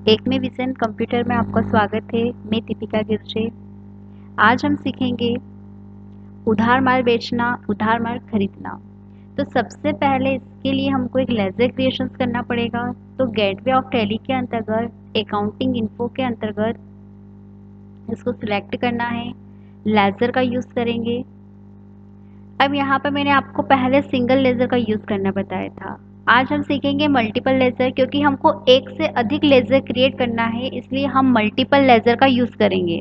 एक में vision computer में आपका स्वागत है। मैं दीपिका गिरजे। आज हम सीखेंगे उधार माल बेचना, उधार माल खरीदना। तो सबसे पहले इसके लिए हमको एक लेजर क्रिएशंस करना पड़ेगा। तो गेटवे ऑफ टैली के अंतर्गत अकाउंटिंग इन्फो के अंतर्गत इसको सिलेक्ट करना है। लेजर का यूज़ करेंगे। अब यहाँ पर मैंने आपको पहले सिंगल लेजर का यूज़ करना बताया था। आज हम सीखेंगे मल्टीपल लेजर, क्योंकि हमको एक से अधिक लेजर क्रिएट करना है, इसलिए हम मल्टीपल लेजर का यूज़ करेंगे।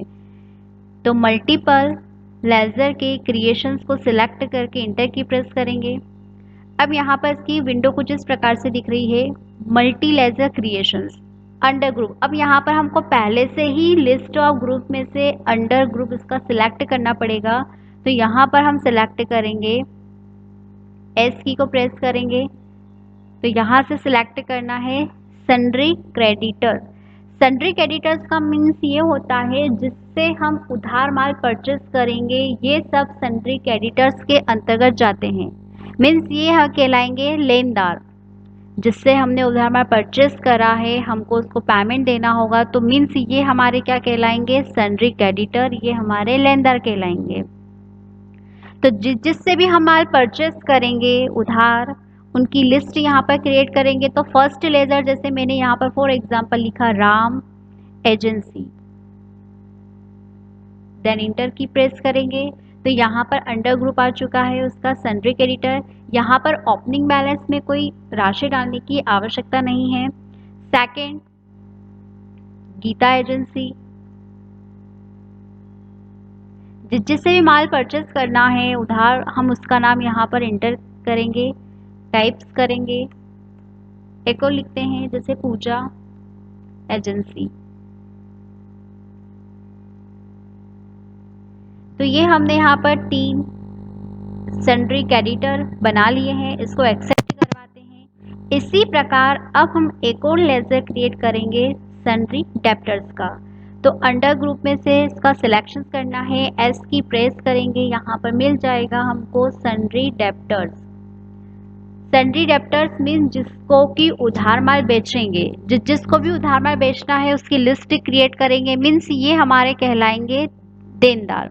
तो मल्टीपल लेजर के क्रिएशंस को सिलेक्ट करके इंटर की प्रेस करेंगे। अब यहाँ पर इसकी विंडो कुछ इस प्रकार से दिख रही है, multi ledger creations under group. अब यहाँ पर हमको पहले से ही लिस्ट ऑफ ग्रुप में से अंडर ग्रुप इसका सिलेक्ट करना पड़ेगा। तो यहाँ पर हम सिलेक्ट करेंगे, एस की को प्रेस करेंगे। तो यहाँ से सिलेक्ट करना है सन्ड्री क्रेडिटर। सन्ड्री क्रेडिटर्स का मीन्स ये होता है जिससे हम उधार माल परचेस करेंगे, ये सब सन्ड्री क्रेडिटर्स के अंतर्गत जाते हैं। मीन्स ये कहलाएंगे लेनदार, जिससे हमने उधार माल परचेस करा है, हमको उसको पेमेंट देना होगा। तो मीन्स ये हमारे क्या कहलाएंगे, सन्ड्री क्रेडिटर, ये हमारे लेनदार कहलाएंगे। तो जिससे भी हम माल परचेस करेंगे उधार, उनकी लिस्ट यहाँ पर क्रिएट करेंगे। तो फर्स्ट लेजर, जैसे मैंने यहाँ पर फॉर एग्जांपल लिखा Ram agency, then enter key press करेंगे। तो यहाँ पर अंडर ग्रुप आ चुका है उसका सन्ड्री क्रेडिटर। यहाँ पर ओपनिंग बैलेंस में कोई राशि डालने की आवश्यकता नहीं है। सेकेंड, गीता एजेंसी, जिससे भी माल परचेस करना है उधार, हम उसका नाम यहाँ पर इंटर करेंगे, टाइप्स करेंगे। एक और लिखते हैं जैसे पूजा एजेंसी। तो ये हमने यहाँ पर 3 सन्ड्री क्रेडिटर बना लिए हैं, इसको एक्सेप्ट करवाते हैं। इसी प्रकार अब हम एक और लेजर क्रिएट करेंगे सन्ड्री डेब्टर्स का। तो अंडर ग्रुप में से इसका सिलेक्शन करना है, एस की प्रेस करेंगे, यहाँ पर मिल जाएगा हमको sundry debtors. Sundry debtors means जिसको कि उधार माल बेचेंगे, जिसको भी उधार माल बेचना है उसकी लिस्ट क्रिएट करेंगे। मीन्स ये हमारे कहलाएंगे देनदार।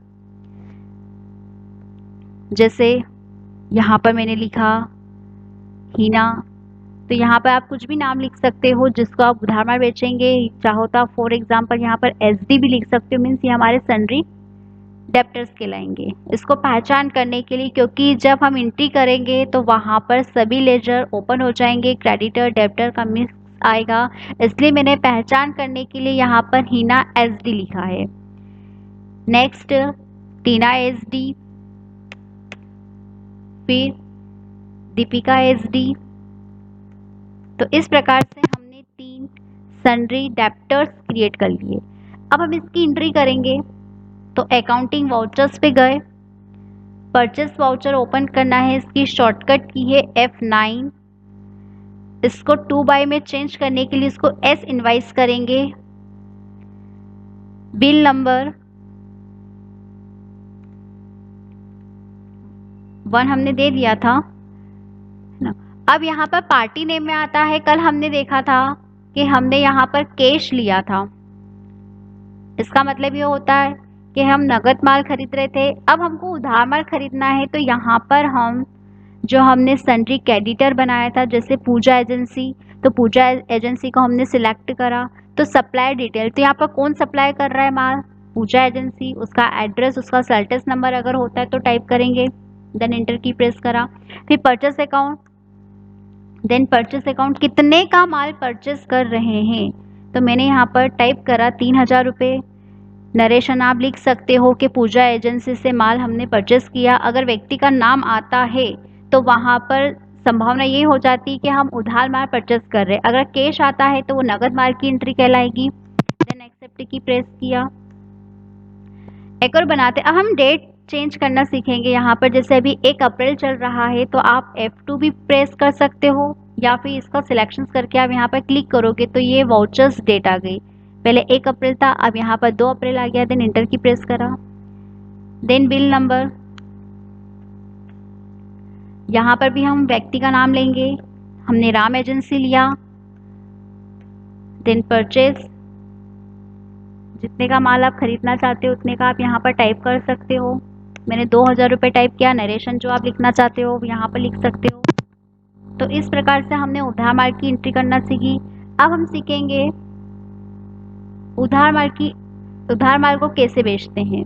जैसे यहाँ पर मैंने लिखा हीना, तो यहाँ पर आप कुछ भी नाम लिख सकते हो जिसको आप उधार माल बेचेंगे। चाहो तो आप फॉर एग्जांपल यहाँ पर एसडी भी लिख सकते हो। मीन्स ये हमारे सन्ड्री डेब्टर्स कहलाएंगे। इसको पहचान करने के लिए, क्योंकि जब हम एंट्री करेंगे तो वहाँ पर सभी लेजर ओपन हो जाएंगे, क्रेडिटर डेब्टर का मिक्स आएगा, इसलिए मैंने पहचान करने के लिए यहाँ पर हीना एसडी लिखा है। नेक्स्ट टीना एसडी, फिर दीपिका एसडी। तो इस प्रकार से हमने 3 सन्ड्री डेब्टर्स क्रिएट कर लिए। अब हम इसकी एंट्री करेंगे। तो अकाउंटिंग वाउचर्स पे गए, परचेस वाउचर ओपन करना है, इसकी शॉर्टकट की है F9। इसको 2 बाय में चेंज करने के लिए इसको S इनवाइस करेंगे। बिल नंबर 1 हमने दे दिया था ना। अब यहाँ पर पार्टी नेम में आता है, कल हमने देखा था कि हमने यहाँ पर कैश लिया था। इसका मतलब ये होता है कि हम नगद माल खरीद रहे थे, अब हमको उधार माल खरीदना है। तो यहाँ पर हम जो हमने सन्ड्री क्रेडिटर बनाया था, जैसे पूजा एजेंसी, तो पूजा एजेंसी को हमने सिलेक्ट करा। तो सप्लाई डिटेल, तो यहाँ पर कौन सप्लाई कर रहा है माल, पूजा एजेंसी, उसका एड्रेस, उसका सेल्टस नंबर अगर होता है तो टाइप करेंगे, देन इंटर की प्रेस करा। फिर purchase account, then purchase account कितने का माल परचेस कर रहे हैं, तो मैंने यहाँ पर टाइप करा 3000 रुपये। नरेशन आप लिख सकते हो कि पूजा एजेंसी से माल हमने परचेस किया। अगर व्यक्ति का नाम आता है तो वहाँ पर संभावना ये हो जाती है कि हम उधार माल परचेस कर रहे हैं। अगर कैश आता है तो वो नगद माल की एंट्री कहलाएगी। देन एक्सेप्ट की प्रेस किया। एक और बनाते, अब हम डेट चेंज करना सीखेंगे। यहाँ पर जैसे अभी 1 अप्रैल चल रहा है तो आप F2 भी प्रेस कर सकते हो, या फिर इसका सिलेक्शन करके आप यहाँ पर क्लिक करोगे तो ये वाउचर्स डेट आ गई। पहले 1 अप्रैल था, अब यहाँ पर 2 अप्रैल आ गया। देन इंटर की प्रेस करा। देन बिल नंबर, यहाँ पर भी हम व्यक्ति का नाम लेंगे, हमने राम एजेंसी लिया। देन परचेज, जितने का माल आप खरीदना चाहते हो उतने का आप यहाँ पर टाइप कर सकते हो। मैंने 2000 रुपये टाइप किया। नरेशन जो आप लिखना चाहते हो यहाँ पर लिख सकते हो। तो इस प्रकार से हमने उधार माल की एंट्री करना सीखी। अब हम सीखेंगे उधार माल को कैसे बेचते हैं।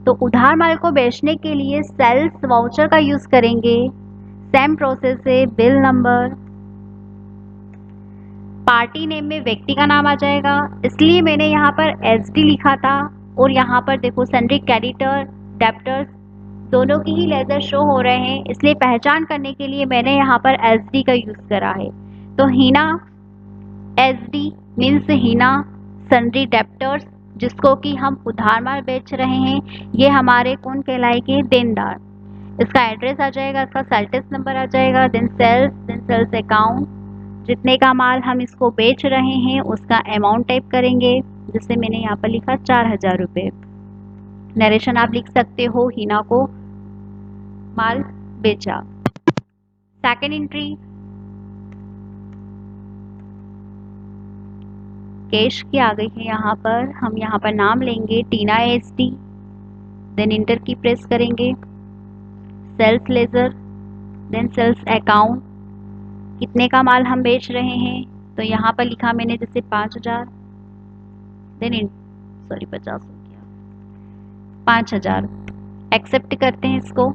तो उधार माल को बेचने के लिए सेल्स वाउचर का यूज करेंगे। सेम प्रोसेस है, बिल नंबर, पार्टी नेम में व्यक्ति का नाम आ जाएगा, इसलिए मैंने यहाँ पर एसडी लिखा था। और यहाँ पर देखो सन्ड्री क्रेडिटर डेब्टर्स दोनों की ही लेजर शो हो रहे हैं, इसलिए पहचान करने के लिए मैंने यहाँ पर एसडी का यूज करा है। तो हीना एसडी मीन्स हीना सन्ड्री डेब्टर्स, जिसको कि हम उधार माल बेच रहे हैं, ये हमारे कौन कहलाएंगे, देनदार। इसका एड्रेस आ जाएगा, इसका सेल्टिस नंबर आ जाएगा, देन सेल्स अकाउंट, जितने का माल हम इसको बेच रहे हैं उसका अमाउंट टाइप करेंगे, जिससे मैंने यहाँ पर लिखा 4000 रुपये। नरेशन आप लिख सकते हो, हीना को माल बेचा। सेकेंड एंट्री कैश की आ गई है। यहाँ पर हम यहाँ पर नाम लेंगे Tina SD, then enter key press करेंगे, sales ledger, then sales account, कितने का माल हम बेच रहे हैं, तो यहाँ पर लिखा मैंने जैसे 5000, देन 50 हो गया, 5000 एक्सेप्ट करते हैं इसको।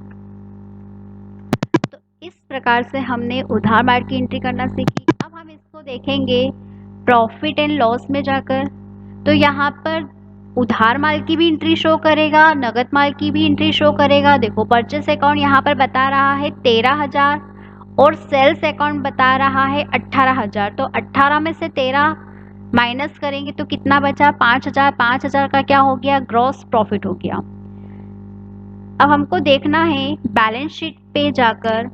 तो इस प्रकार से हमने उधार माल की एंट्री करना सीखी। अब हम इसको देखेंगे प्रॉफिट एंड लॉस में जाकर। तो यहाँ पर उधार माल की भी एंट्री शो करेगा, नगद माल की भी एंट्री शो करेगा। देखो परचेस अकाउंट यहाँ पर बता रहा है 13000 और सेल्स अकाउंट बता रहा है 18000। तो 18 में से 13 माइनस करेंगे तो कितना बचा, 5000। 5000 का क्या हो गया, ग्रॉस प्रॉफिट हो गया। अब हमको देखना है बैलेंस शीट पे जाकर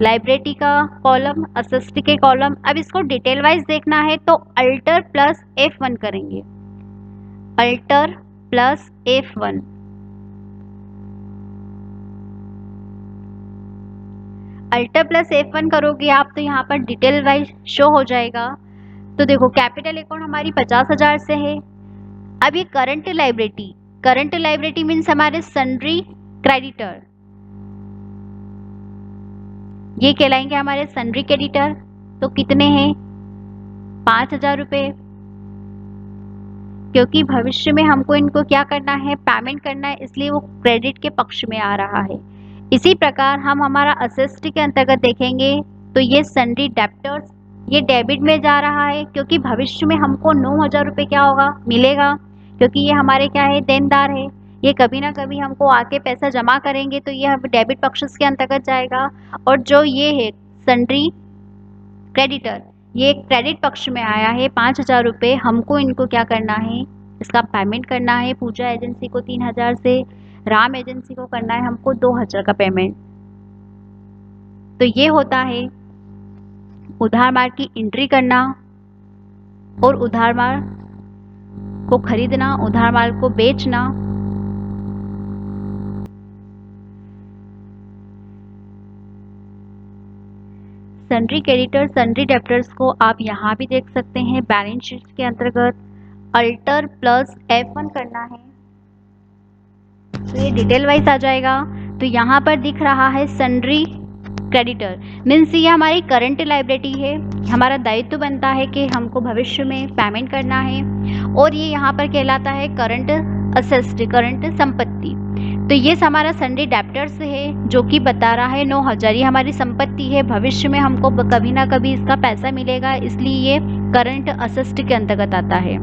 लाइब्रेरी का कॉलम, असिस्ट के कॉलम। अब इसको डिटेल वाइज देखना है तो अल्टर प्लस F1 करेंगे, alter plus F1। Alter plus F1 करोगे आप तो यहाँ पर डिटेल वाइज शो हो जाएगा। तो देखो कैपिटल अकाउंट हमारी 50,000 से है। अब ये करंट लाइबिलिटी मीन्स हमारे सन्ड्री क्रेडिटर, ये कहलाएंगे हमारे सन्ड्री क्रेडिटर। तो कितने हैं, 5,000 रुपये, क्योंकि भविष्य में हमको इनको क्या करना है, पेमेंट करना है, इसलिए वो क्रेडिट के पक्ष में आ रहा है। इसी प्रकार हम हमारा असेस्ट के अंतर्गत देखेंगे तो ये सन्ड्री डेब्टर्स, ये डेबिट में जा रहा है, क्योंकि भविष्य में हमको 9,000 रुपये क्या होगा, मिलेगा, क्योंकि ये हमारे क्या है, देनदार है। ये कभी ना कभी हमको आके पैसा जमा करेंगे, तो ये डेबिट पक्ष के अंतर्गत जाएगा। और जो ये है सन्ड्री क्रेडिटर, ये क्रेडिट पक्ष में आया है, 5,000 रुपये हमको इनको क्या करना है, इसका पेमेंट करना है। पूजा एजेंसी को 3,000 से, राम एजेंसी को करना है हमको 2,000 का पेमेंट। तो ये होता है उधार माल की एंट्री करना और उधार माल को खरीदना, उधार माल को बेचना। सन्ड्री क्रेडिटर, सन्ड्री डेब्टर्स को आप यहाँ भी देख सकते हैं बैलेंस शीट के अंतर्गत अल्टर प्लस F1 करना है तो ये डिटेल वाइज आ जाएगा। तो यहाँ पर दिख रहा है सन्ड्री क्रेडिटर मीन्स ये हमारी करंट लाइबिलिटी है, हमारा दायित्व बनता है कि हमको भविष्य में पेमेंट करना है। और ये यहाँ पर कहलाता है करंट असेस्ट, करंट संपत्ति। तो ये हमारा सन्ड्री डेब्टर्स है जो कि बता रहा है 9,000, ये हमारी संपत्ति है, भविष्य में हमको कभी ना कभी इसका पैसा मिलेगा, इसलिए ये करंट असेस्ट के अंतर्गत आता है।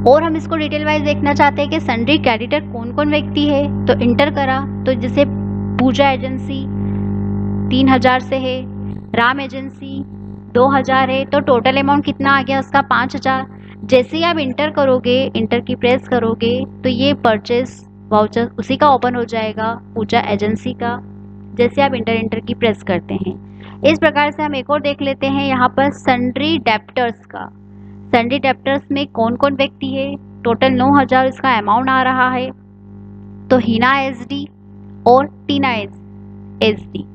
और हम इसको डिटेल वाइज देखना चाहते हैं कि सन्ड्री क्रेडिटर कौन कौन व्यक्ति है। तो इंटर करा तो जैसे पूजा एजेंसी 3,000 से है, राम एजेंसी 2,000 है, तो टोटल अमाउंट कितना आ गया उसका 5,000। जैसे ही आप इंटर करोगे, इंटर की प्रेस करोगे तो ये परचेस वाउचर उसी का ओपन हो जाएगा, पूजा एजेंसी का, जैसे आप इंटर की प्रेस करते हैं। इस प्रकार से हम एक और देख लेते हैं यहाँ पर सन्ड्री डेब्टर्स का। सन्ड्री डेब्टर्स में कौन कौन व्यक्ति है, टोटल 9,000 इसका अमाउंट आ रहा है। तो हीना एसडी और टीना एसडी,